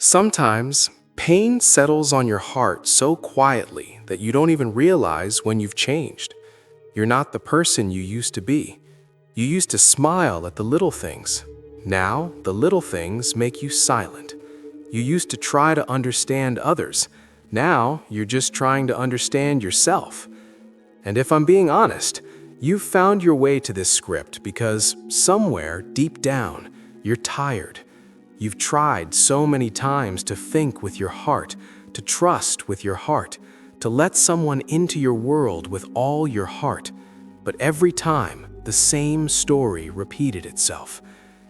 Sometimes, pain settles on your heart so quietly that you don't even realize when you've changed. You're not the person you used to be. You used to smile at the little things. Now, the little things make you silent. You used to try to understand others. Now, you're just trying to understand yourself. And if I'm being honest, you've found your way to this script because somewhere deep down, you're tired. You've tried so many times to think with your heart, to trust with your heart, to let someone into your world with all your heart. But every time, the same story repeated itself.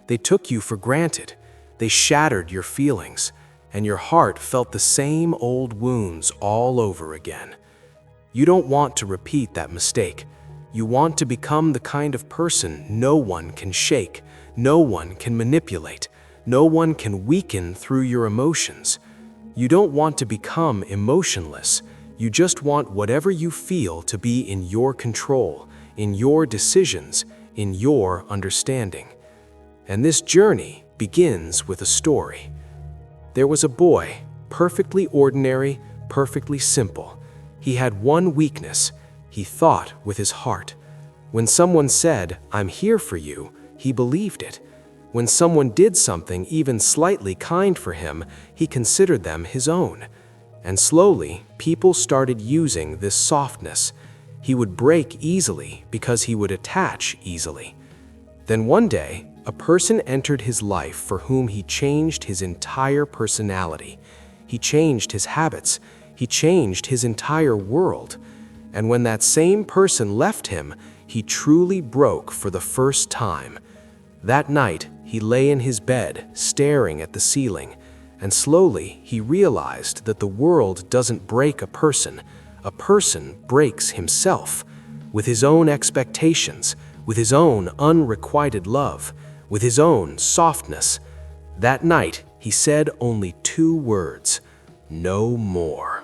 They took you for granted. They shattered your feelings, and your heart felt the same old wounds all over again. You don't want to repeat that mistake. You want to become the kind of person no one can shake, no one can manipulate. No one can weaken through your emotions. You don't want to become emotionless. You just want whatever you feel to be in your control, in your decisions, in your understanding. And this journey begins with a story. There was a boy, perfectly ordinary, perfectly simple. He had one weakness. He thought with his heart. When someone said, "I'm here for you," he believed it. When someone did something even slightly kind for him, he considered them his own. And slowly, people started using this softness. He would break easily because he would attach easily. Then one day, a person entered his life for whom he changed his entire personality. He changed his habits. He changed his entire world. And when that same person left him, he truly broke for the first time. That night, he lay in his bed, staring at the ceiling, and slowly he realized that the world doesn't break a person breaks himself, with his own expectations, with his own unrequited love, with his own softness. That night, he said only 2 words: "No more."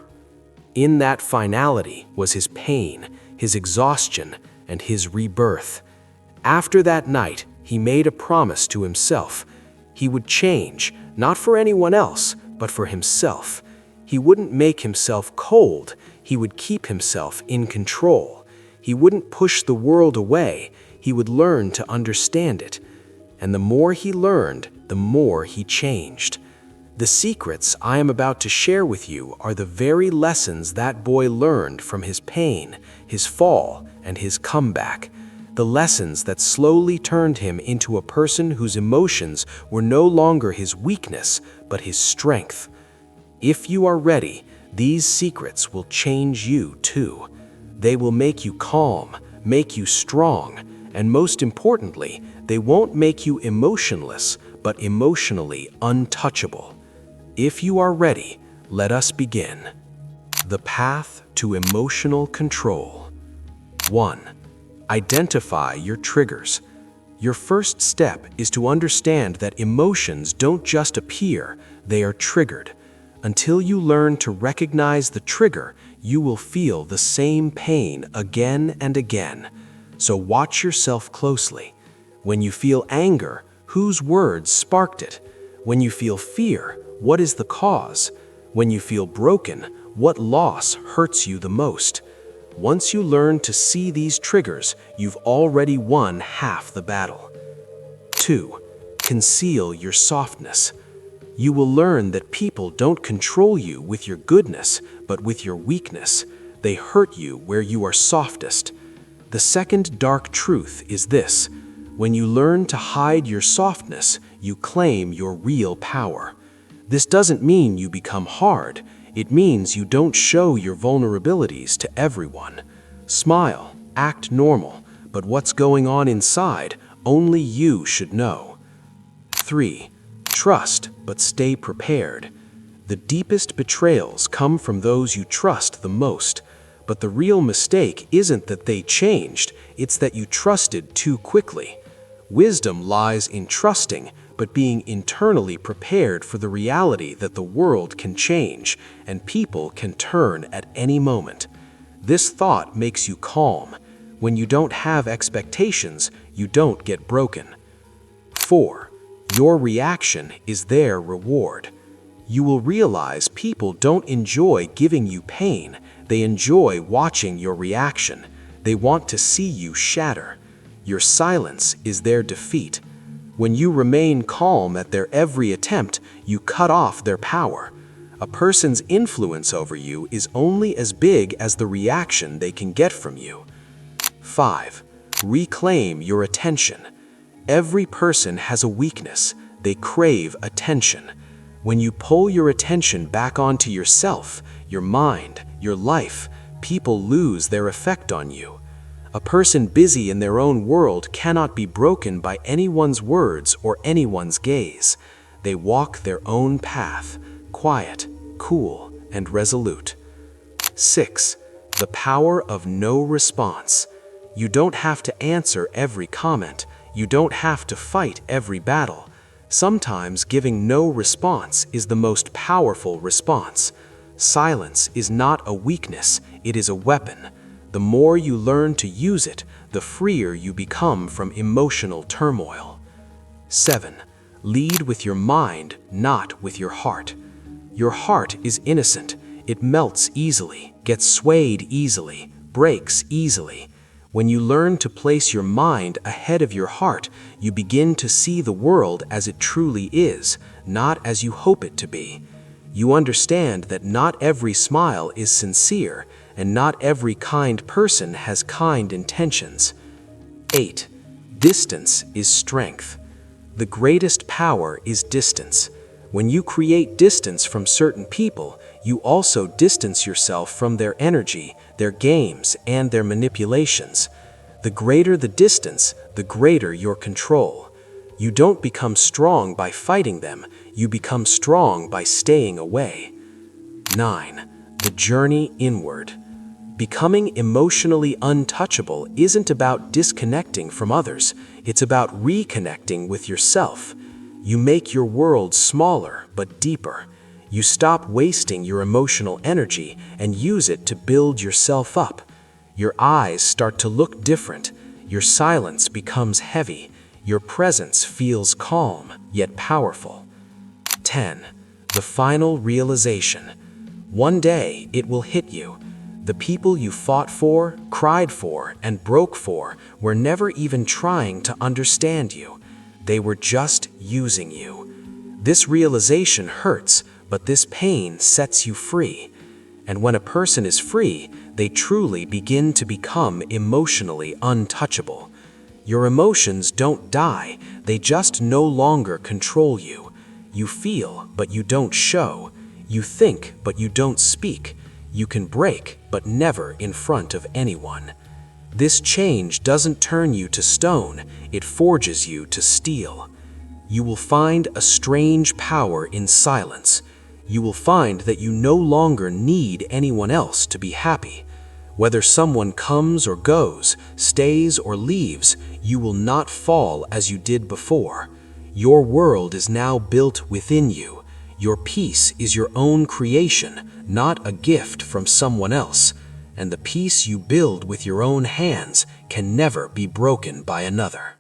In that finality was his pain, his exhaustion, and his rebirth. After that night, he made a promise to himself. He would change, not for anyone else, but for himself. He wouldn't make himself cold. He would keep himself in control. He wouldn't push the world away. He would learn to understand it. And the more he learned, the more he changed. The secrets I am about to share with you are the very lessons that boy learned from his pain, his fall, and his comeback. The lessons that slowly turned him into a person whose emotions were no longer his weakness, but his strength. If you are ready, these secrets will change you too. They will make you calm, make you strong, and most importantly, they won't make you emotionless, but emotionally untouchable. If you are ready, let us begin. The path to emotional control. 1. Identify your triggers. Your first step is to understand that emotions don't just appear, they are triggered. Until you learn to recognize the trigger, you will feel the same pain again and again. So watch yourself closely. When you feel anger, whose words sparked it? When you feel fear, what is the cause? When you feel broken, what loss hurts you the most? Once you learn to see these triggers, you've already won half the battle. 2. Conceal your softness. You will learn that people don't control you with your goodness, but with your weakness. They hurt you where you are softest. The second dark truth is this: when you learn to hide your softness, you claim your real power. This doesn't mean you become hard. It means you don't show your vulnerabilities to everyone. Smile, act normal, but what's going on inside, only you should know. 3. Trust, but stay prepared. The deepest betrayals come from those you trust the most. But the real mistake isn't that they changed, it's that you trusted too quickly. Wisdom lies in trusting, but being internally prepared for the reality that the world can change and people can turn at any moment. This thought makes you calm. When you don't have expectations, you don't get broken. 4. Your reaction is their reward. You will realize people don't enjoy giving you pain, they enjoy watching your reaction. They want to see you shatter. Your silence is their defeat. When you remain calm at their every attempt, you cut off their power. A person's influence over you is only as big as the reaction they can get from you. 5. Reclaim your attention. Every person has a weakness. They crave attention. When you pull your attention back onto yourself, your mind, your life, people lose their effect on you. A person busy in their own world cannot be broken by anyone's words or anyone's gaze. They walk their own path, quiet, cool, and resolute. 6. The power of no response. You don't have to answer every comment. You don't have to fight every battle. Sometimes giving no response is the most powerful response. Silence is not a weakness, it is a weapon. The more you learn to use it, the freer you become from emotional turmoil. 7. Lead with your mind, not with your heart. Your heart is innocent. It melts easily, gets swayed easily, breaks easily. When you learn to place your mind ahead of your heart, you begin to see the world as it truly is, not as you hope it to be. You understand that not every smile is sincere, and not every kind person has kind intentions. 8. Distance is strength. The greatest power is distance. When you create distance from certain people, you also distance yourself from their energy, their games, and their manipulations. The greater the distance, the greater your control. You don't become strong by fighting them, you become strong by staying away. 9. The journey inward. Becoming emotionally untouchable isn't about disconnecting from others, it's about reconnecting with yourself. You make your world smaller but deeper. You stop wasting your emotional energy and use it to build yourself up. Your eyes start to look different. Your silence becomes heavy. Your presence feels calm, yet powerful. 10. The final realization. One day it will hit you. The people you fought for, cried for, and broke for were never even trying to understand you. They were just using you. This realization hurts, but this pain sets you free. And when a person is free, they truly begin to become emotionally untouchable. Your emotions don't die, they just no longer control you. You feel, but you don't show. You think, but you don't speak. You can break, but never in front of anyone. This change doesn't turn you to stone, it forges you to steel. You will find a strange power in silence. You will find that you no longer need anyone else to be happy. Whether someone comes or goes, stays or leaves, you will not fall as you did before. Your world is now built within you. Your peace is your own creation, not a gift from someone else. And the peace you build with your own hands can never be broken by another.